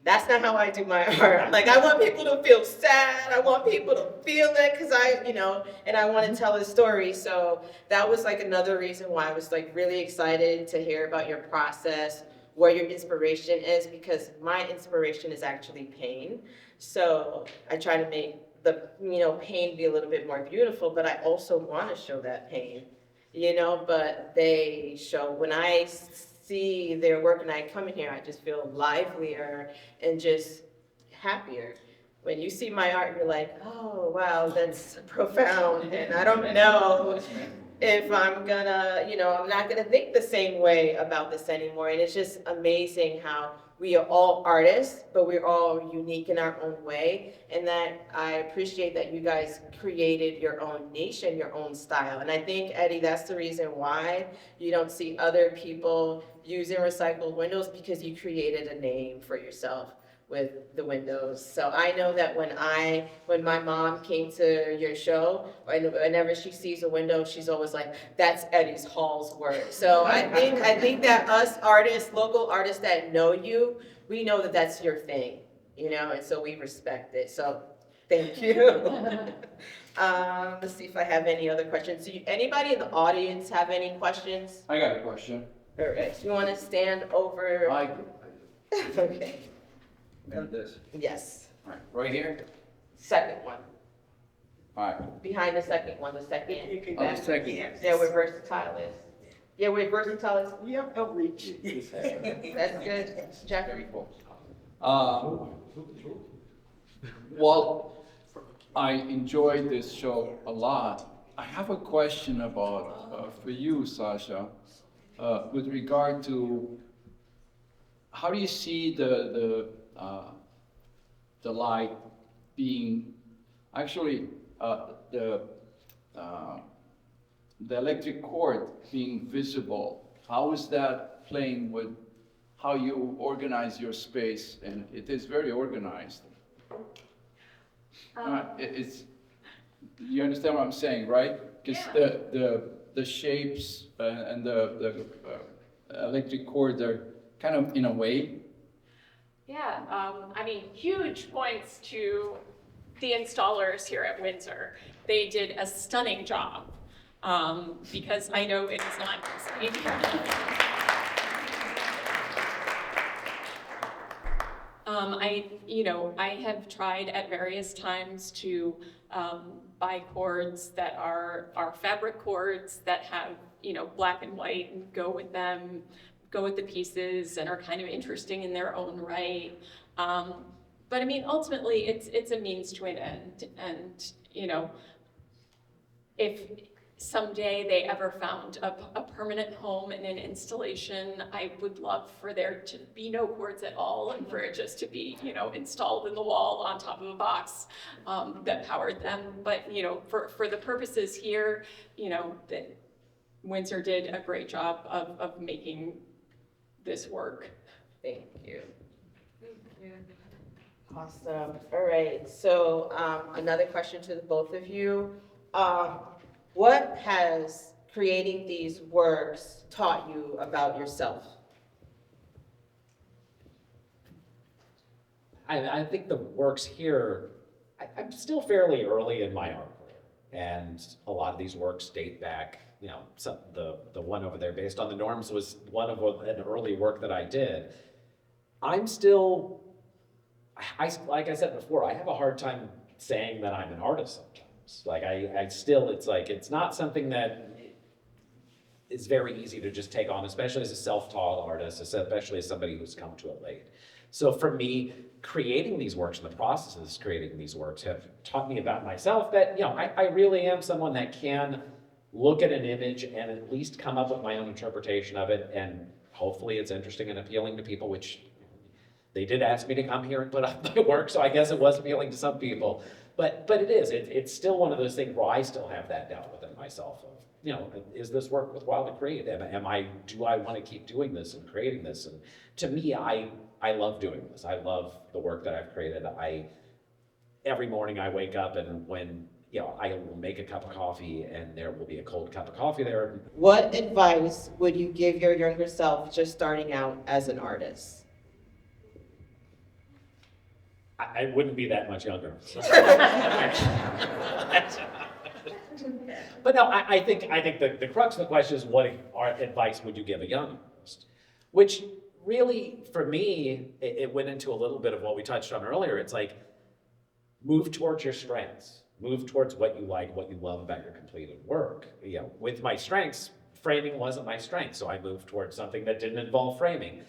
That's not how I do my art. Like, I want people to feel sad. I want people to feel it because and I want to tell a story. So that was like another reason why I was like really excited to hear about your process, where your inspiration is, because my inspiration is actually pain. So I try to make the, pain be a little bit more beautiful, but I also want to show that pain, but they show, when I see their work and I come in here, I just feel livelier and just happier. When you see my art, you're like, oh, wow, that's profound. And I don't know if I'm gonna, I'm not gonna think the same way about this anymore. And it's just amazing how we are all artists, but we're all unique in our own way. And that I appreciate that you guys created your own niche and your own style. And I think, Eddie, that's the reason why you don't see other people using recycled windows, because you created a name for yourself with the windows. So I know that when my mom came to your show, whenever she sees a window, she's always like, that's Eddie's Hall's work. So I think that us artists, local artists that know you, we know that that's your thing, and so we respect it. So thank you. Let's see if I have any other questions. anybody in the audience have any questions? I got a question. All right, you want to stand over? Okay. And this. Yes. All right, right here? Second one. All right. Behind the second one, the second. You can Oh, the second. Yeah, where versatile is. Yeah, where versatile is. Yep, I'll reach. That's good, Jeffrey. Well, I enjoyed this show a lot. I have a question about, for you, Sasha, with regard to how do you see the light being, actually, the electric cord being visible? How is that playing with how you organize your space? And it is very organized. You understand what I'm saying, right? Because the shapes and the electric cords are kind of in a way. Yeah, huge points to the installers here at Windsor. They did a stunning job, because I know it is not easy. I have tried at various times to buy cords that are fabric cords that have, black and white and go with them, go with the pieces and are kind of interesting in their own right. But ultimately it's a means to an end. And, if someday they ever found a permanent home and an installation, I would love for there to be no cords at all and for it just to be, installed in the wall on top of a box that powered them. But, for the purposes here, that Windsor did a great job of making this work. Thank you. Awesome. All right. So another question to the both of you. What has creating these works taught you about yourself? I think the works here, I'm still fairly early in my art career, and a lot of these works date back, the one over there based on the norms was one of an early work that I did. I'm still, like I said before, I have a hard time saying that I'm an artist sometimes. Like it's not something that is very easy to just take on, especially as a self-taught artist, especially as somebody who's come to it late. So for me, creating these works and the processes of creating these works have taught me about myself that, I really am someone that can look at an image and at least come up with my own interpretation of it, and hopefully it's interesting and appealing to people, which they did ask me to come here and put up my work, so I guess it was appealing to some people. But it's still one of those things where I still have that doubt within myself of, is this work worthwhile to create? Do I want to keep doing this and creating this? And to me, I love doing this. I love the work that I've created. Every morning I wake up and when, I will make a cup of coffee and there will be a cold cup of coffee there. What advice would you give your younger self just starting out as an artist? I wouldn't be that much younger. But no, I think the crux of the question is what advice would you give a young artist? Which really, for me, it went into a little bit of what we touched on earlier. It's like, move towards your strengths. Move towards what you like, what you love about your completed work. With my strengths, framing wasn't my strength, so I moved towards something that didn't involve framing.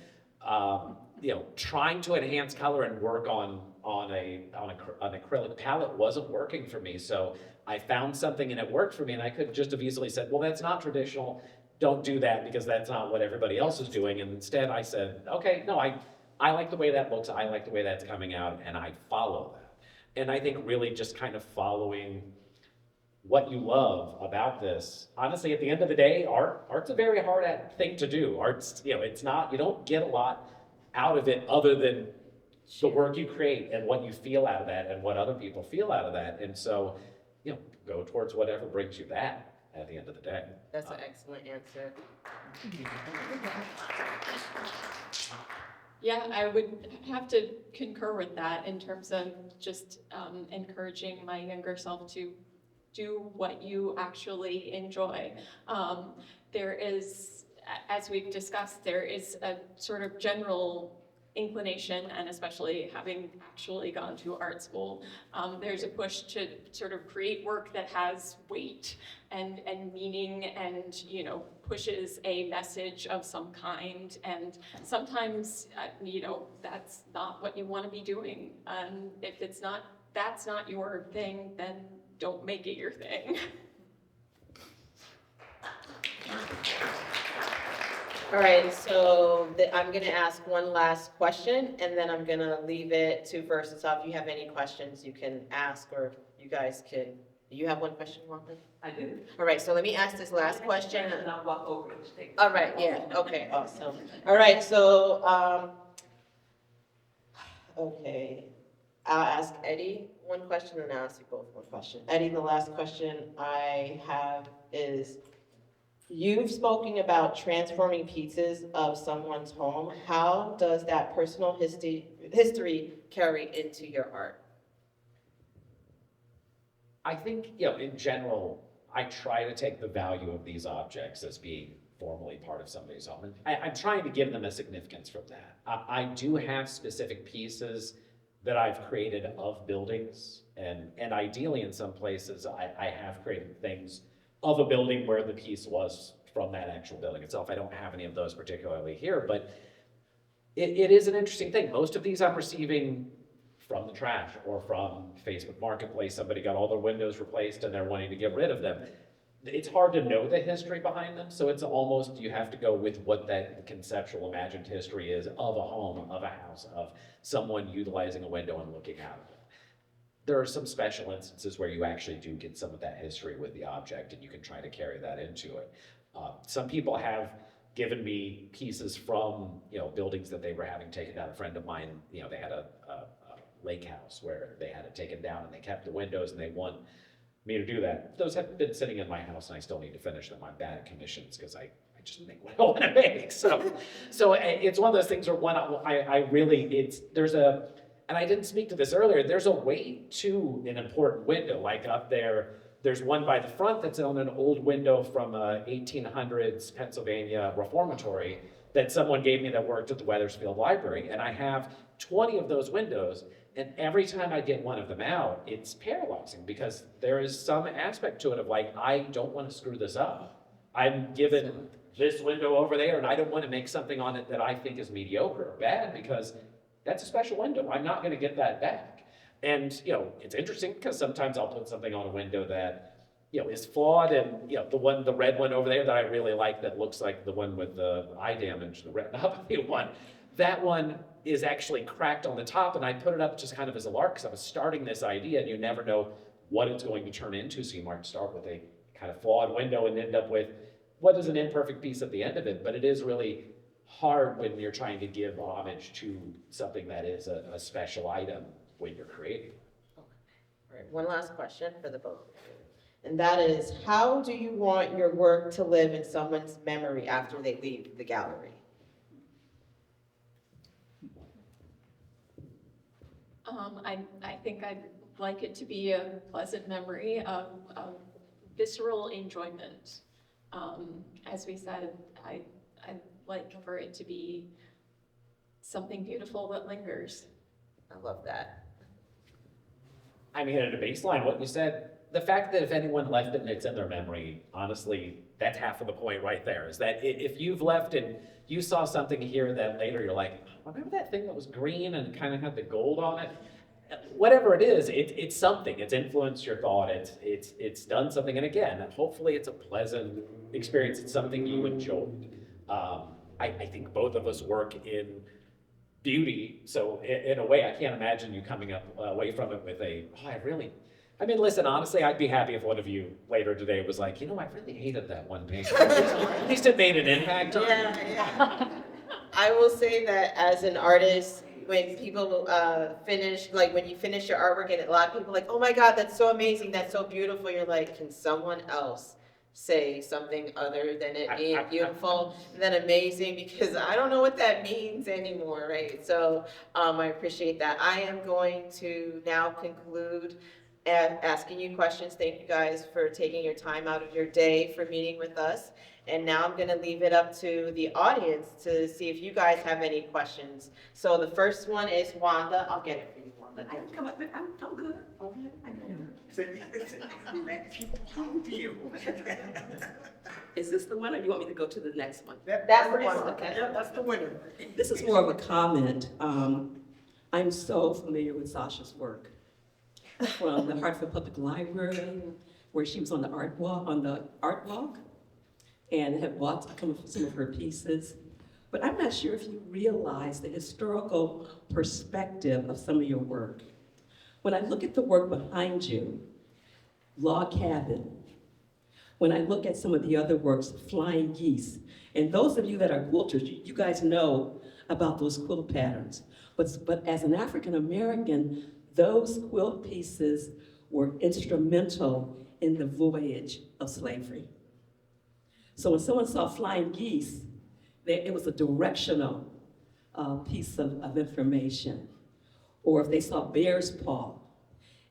Trying to enhance color and work on an acrylic palette wasn't working for me. So I found something and it worked for me, and I could just have easily said, well, that's not traditional. Don't do that because that's not what everybody else is doing. And instead I said, okay, no, I like the way that looks. I like the way that's coming out, and I follow that. And I think really just kind of following what you love about this. Honestly, at the end of the day, art's a very hard thing to do. Art's, it's not, you don't get a lot out of it other than the work you create and what you feel out of that and what other people feel out of that. And so, go towards whatever brings you that at the end of the day. That's an excellent answer. Yeah, I would have to concur with that in terms of just encouraging my younger self to do what you actually enjoy. There is, as we've discussed, there is a sort of general inclination, and especially having actually gone to art school, there's a push to sort of create work that has weight and meaning and, pushes a message of some kind. And sometimes, that's not what you want to be doing. If that's not your thing, then don't make it your thing. All right, so I'm gonna ask one last question, and then I'm gonna leave it to Versatile. If you have any questions, you can ask, or you guys can. You have one question, Walker? I do. All right, so let me ask this last question. And I'll walk over and take. All right, yeah, okay, awesome. All right, so, okay. I'll ask Eddie one question, and I'll ask you both one question. Eddie, the last question I have is, you've spoken about transforming pieces of someone's home. How does that personal history carry into your art? I think, in general, I try to take the value of these objects as being formally part of somebody's home. And I'm trying to give them a significance from that. I do have specific pieces that I've created of buildings, and ideally in some places I have created things of a building where the piece was from that actual building itself. I don't have any of those particularly here, but it is an interesting thing. Most of these I'm receiving from the trash or from Facebook Marketplace. Somebody got all their windows replaced and they're wanting to get rid of them. it's hard to know the history behind them, so it's almost, you have to go with what that conceptual imagined history is of a home, of a house, of someone utilizing a window and looking out of it. There are some special instances where you actually do get some of that history with the object, and you can try to carry that into it. Some people have given me pieces from, buildings that they were having taken down. A friend of mine, they had a lake house where they had it taken down, and they kept the windows, and they want me to do that. Those have been sitting in my house, and I still need to finish them. I'm bad at commissions because I just make what I want to make. So it's one of those things where and I didn't speak to this earlier, there's a weight to an important window. Like up there's one by the front that's on an old window from a 1800s Pennsylvania reformatory that someone gave me that worked at the Wethersfield Library. And I have 20 of those windows, and every time I get one of them out, it's paralyzing because there is some aspect to it of like, I don't want to screw this up. I'm given this window over there, and I don't want to make something on it that I think is mediocre or bad because that's a special window. I'm not going to get that back. And, it's interesting because sometimes I'll put something on a window that, is flawed, and, the red one over there that I really like that looks like the one with the eye damage, the retinopathy one, that one is actually cracked on the top, and I put it up just kind of as a lark because I was starting this idea, and you never know what it's going to turn into, so you might start with a kind of flawed window and end up with what is an imperfect piece at the end of it, but it is really hard when you're trying to give homage to something that is a special item when you're creating. All right, one last question for the both of you. And that is, how do you want your work to live in someone's memory after they leave the gallery? I think I'd like it to be a pleasant memory of visceral enjoyment. As we said, I'd like for it to be something beautiful that lingers. I love that. I mean, at a baseline, what you said, the fact that if anyone left it and it's in their memory, honestly, that's half of the point right there, is that if you've left and you saw something here that later you're like, remember that thing that was green and kind of had the gold on it? Whatever it is, it's something. It's influenced your thought. It's done something. And again, hopefully it's a pleasant experience. It's something you enjoyed. I think both of us work in beauty, so in a way, I can't imagine you coming away from it with listen, honestly, I'd be happy if one of you later today was like, I really hated that one painting. At least it made an impact on me. Yeah. I will say that as an artist, when people finish, like when you finish your artwork, and a lot of people are like, oh my God, that's so amazing, that's so beautiful. You're like, can someone else say something other than it being beautiful than amazing? Because I don't know what that means anymore, right? So I appreciate that. I am going to now conclude asking you questions. Thank you guys for taking your time out of your day for meeting with us. And now I'm gonna leave it up to the audience to see if you guys have any questions. So the first one is Wanda. I'll get it for you, Wanda. I can come up, I'm good. Okay. Is this the one, or you want me to go to the next one? That's the one, okay. Yeah, that's the winner. This is more of a comment. I'm so familiar with Sasha's work from the Hartford Public Library, where she was on the art walk, and have bought some of her pieces. But I'm not sure if you realize the historical perspective of some of your work. When I look at the work behind you, Log Cabin, when I look at some of the other works, Flying Geese, and those of you that are quilters, you guys know about those quilt patterns. But as an African American, those quilt pieces were instrumental in the voyage of slavery. So when someone saw Flying Geese, it was a directional piece of information. Or if they saw Bear's Paw.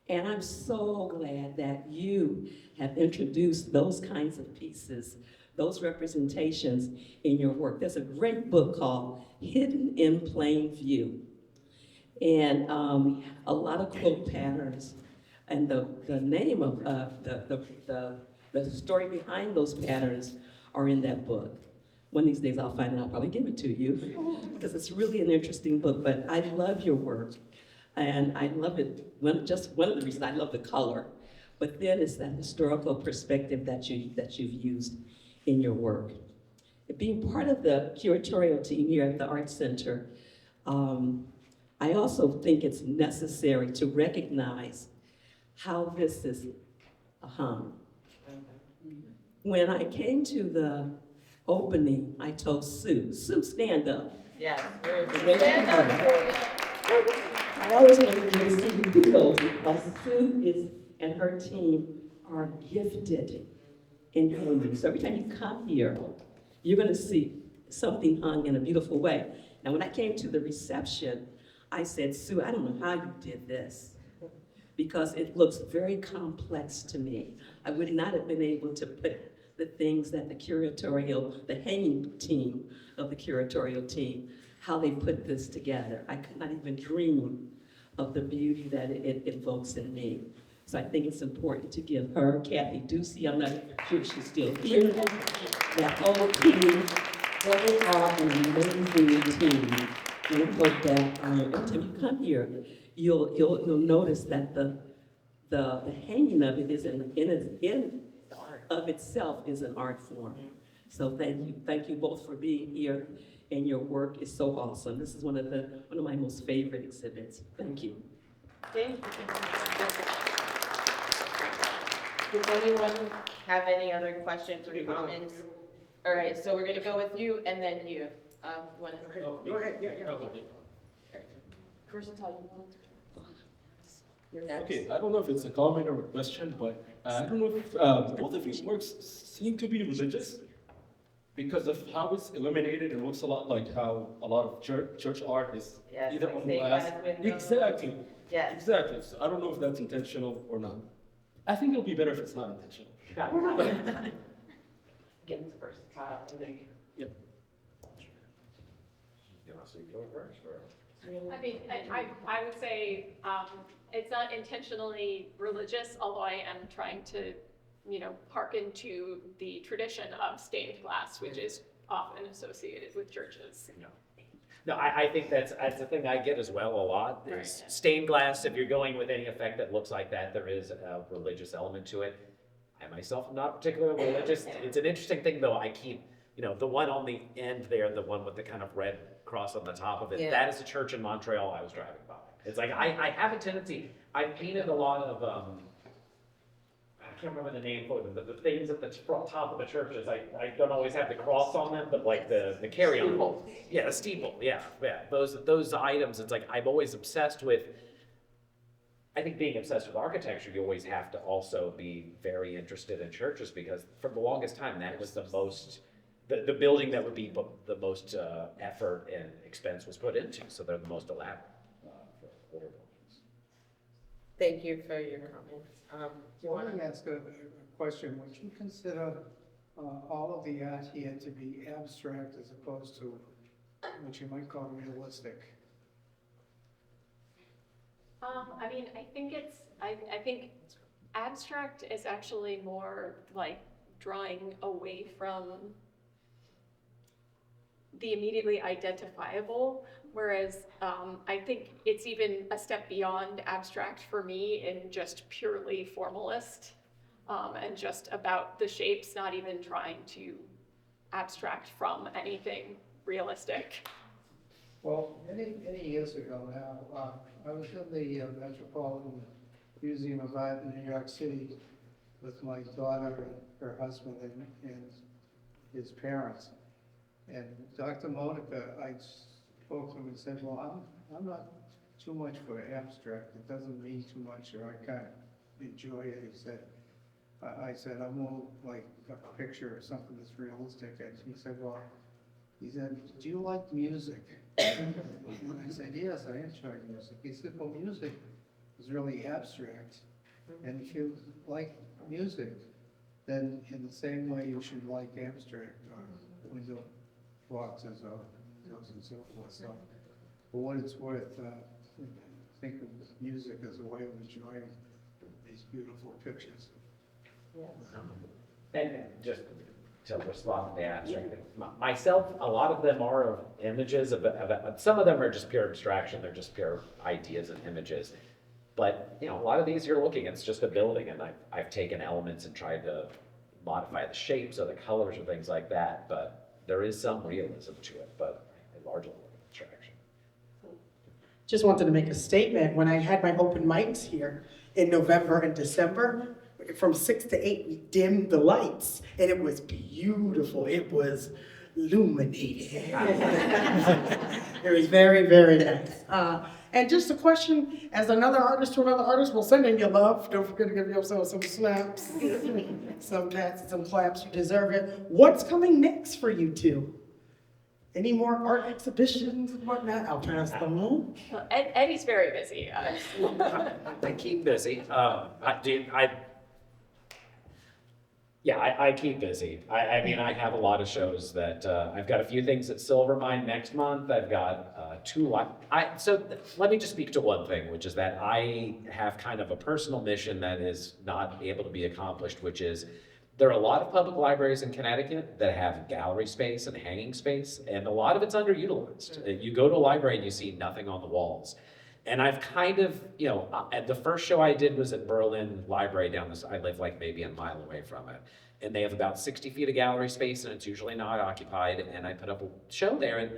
And I'm so glad that you have introduced those kinds of pieces, those representations in your work. There's a great book called Hidden in Plain View. And a lot of quilt patterns, and the name of the story behind those patterns are in that book. One of these days I'll find it, I'll probably give it to you, because it's really an interesting book. But I love your work, and I love it. Just one of the reasons I love the color, But then it's that historical perspective that you've used in your work. Being part of the curatorial team here at the Art Center, I also think it's necessary to recognize how this is When I came to the opening, I told Sue, stand up. Yes. Stand up. I always wanted to see you build because Sue and her team are gifted in hanging. So every time you come here, you're going to see something hung in a beautiful way. Now, when I came to the reception, I said, Sue, I don't know how you did this because it looks very complex to me. I would not have been able to put the things that the hanging team of the curatorial team, how they put this together. I could not even dream of the beauty that it evokes in me. So I think it's important to give her, Kathy Ducey, I'm not sure she's still here, that whole team, they are an amazing team. And I hope that every time you come here, you'll notice that the hanging of it is in of itself is an art form. So thank you both for being here, and your work is so awesome. This is one of my most favorite exhibits. Thank you. Thank you. Does anyone have any other questions or comments? All right, so we're gonna go with you and then you. Go ahead, yeah. First of all, you're next. Okay, I don't know if it's a comment or a question, but I don't know if both of these works seem to be religious because of how it's illuminated. It looks a lot like how a lot of church art is Yes, either like on stained glass. glass windows. Exactly. Yes. Exactly. So I don't know if that's intentional or not. I think it'll be better if it's not intentional. Getting versatile and then. Yep. I mean, I would say it's not intentionally religious, although I am trying to, hearken to the tradition of stained glass, which is often associated with churches. No, I think that's the thing I get as well a lot, is stained glass. If you're going with any effect that looks like that, there is a religious element to it. I myself am not particularly religious. It's an interesting thing though, I keep, the one on the end there, the one with the kind of red cross on the top of it, Yeah. that is a church in Montreal I was driving by. It's like, I have a tendency, I've painted a lot of, I can't remember the name for them, but the things at the top of the churches, I don't always have the cross on them, but like the carry-on. Steeple. Yeah, the steeple, yeah. Those items, it's like, I'm always obsessed with, I think being obsessed with architecture, you always have to also be very interested in churches, because for the longest time, that was the most, the building that would be the most effort and expense was put into, so they're the most elaborate for older buildings. Thank you for your comments. Do you Let want me to? ask a question. Would you consider all of the art here to be abstract as opposed to what you might call realistic? I mean, I think abstract is actually more like drawing away from the immediately identifiable, whereas I think it's even a step beyond abstract for me in just purely formalist and just about the shapes, not even trying to abstract from anything realistic. Well, many years ago now, I was in the Metropolitan Museum of Art in New York City with my daughter and her husband and his parents. And Dr. Monica, I spoke to him and said, well, I'm not too much for abstract. It doesn't mean too much, or I can't enjoy it. He said, I said, I'm more like a picture or something that's realistic. And he said, do you like music? And I said, yes, I enjoy music. He said, well, music is really abstract. And if you like music, then in the same way you should like abstract window boxes or those and so forth. So for what it's worth, think of music as a way of enjoying these beautiful pictures. And just to respond to the abstract, myself, a lot of them are of images, some of them are just pure abstraction, they're just pure ideas and images. But, a lot of these you're looking, it's just a building, and I've taken elements and tried to modify the shapes or the colors or things like that, but there is some realism to it, but I largely look at abstraction. Just wanted to make a statement. When I had my open mics here in November and December, from 6 to 8, we dimmed the lights, and it was beautiful. It was illuminated. It was very, very nice. And just a question, as another artist to another artist, we'll send in your love. Don't forget to give yourself some snaps, some pats, and some claps. You deserve it. What's coming next for you two? Any more art exhibitions and whatnot? I'll pass the on. Well, Eddie's very busy. I keep busy. I keep busy. I mean, I have a lot of shows that, I've got a few things at Silvermine next month. I've got let me just speak to one thing, which is that I have kind of a personal mission that is not able to be accomplished, which is there are a lot of public libraries in Connecticut that have gallery space and hanging space, and a lot of it's underutilized. You go to a library and you see nothing on the walls. And I've kind of, the first show I did was at Berlin Library I live like maybe a mile away from it. And they have about 60 feet of gallery space, and it's usually not occupied. And I put up a show there, and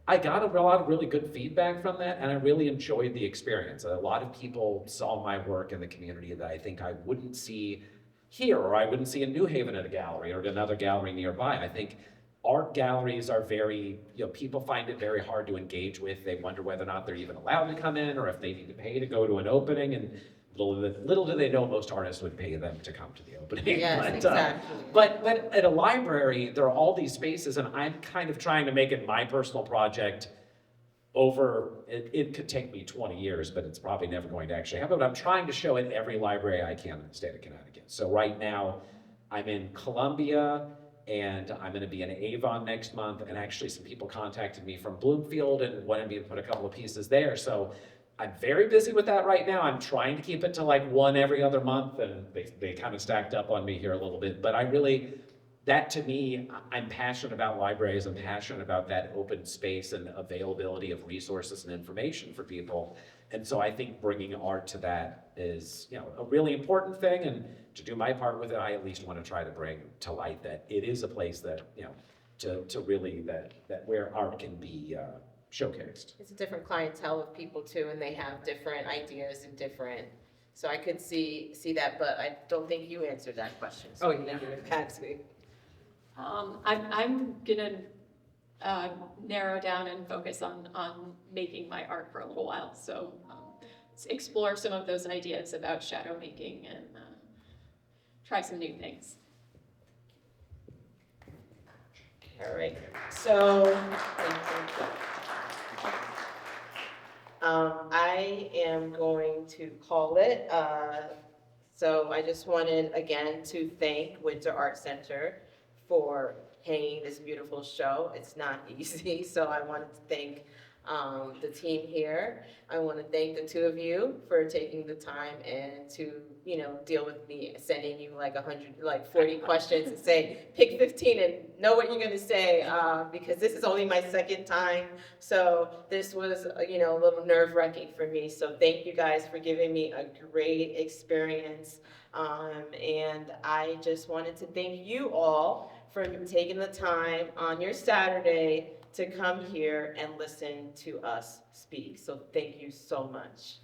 I got a lot of really good feedback from that, and I really enjoyed the experience. A lot of people saw my work in the community that I think I wouldn't see here, or I wouldn't see in New Haven at a gallery or at another gallery nearby. I think art galleries are very, people find it very hard to engage with. They wonder whether or not they're even allowed to come in, or if they need to pay to go to an opening, and little do they know most artists would pay them to come to the opening. Yes, exactly. But at a library, there are all these spaces, and I'm kind of trying to make it my personal project it could take me 20 years, but it's probably never going to actually happen. But I'm trying to show at every library I can in the state of Connecticut. So right now, I'm in Columbia, and I'm going to be in Avon next month, and actually some people contacted me from Bloomfield and wanted me to put a couple of pieces there. So I'm very busy with that right now. I'm trying to keep it to like one every other month, and they kind of stacked up on me here a little bit. But that to me, I'm passionate about libraries. I'm passionate about that open space and availability of resources and information for people. And so I think bringing art to that is, a really important thing. And to do my part with it, I at least want to try to bring to light that it is a place that, to really that where art can be showcased. It's a different clientele of people too, and they have different ideas and different, so I could see that, but I don't think you answered that question. So you never impacts me. I'm gonna narrow down and focus on making my art for a little while. So explore some of those ideas about shadow making and try some new things. All right, so I am going to call it. So I just wanted again to thank Windsor Art Center for hanging this beautiful show. It's not easy, so I wanted to thank the team here. I want to thank the two of you for taking the time and to, deal with me sending you like 40 questions and say, pick 15 and know what you're going to say, because this is only my second time. So this was, a little nerve-wracking for me. So thank you guys for giving me a great experience. And I just wanted to thank you all for taking the time on your Saturday to come here and listen to us speak. So thank you so much.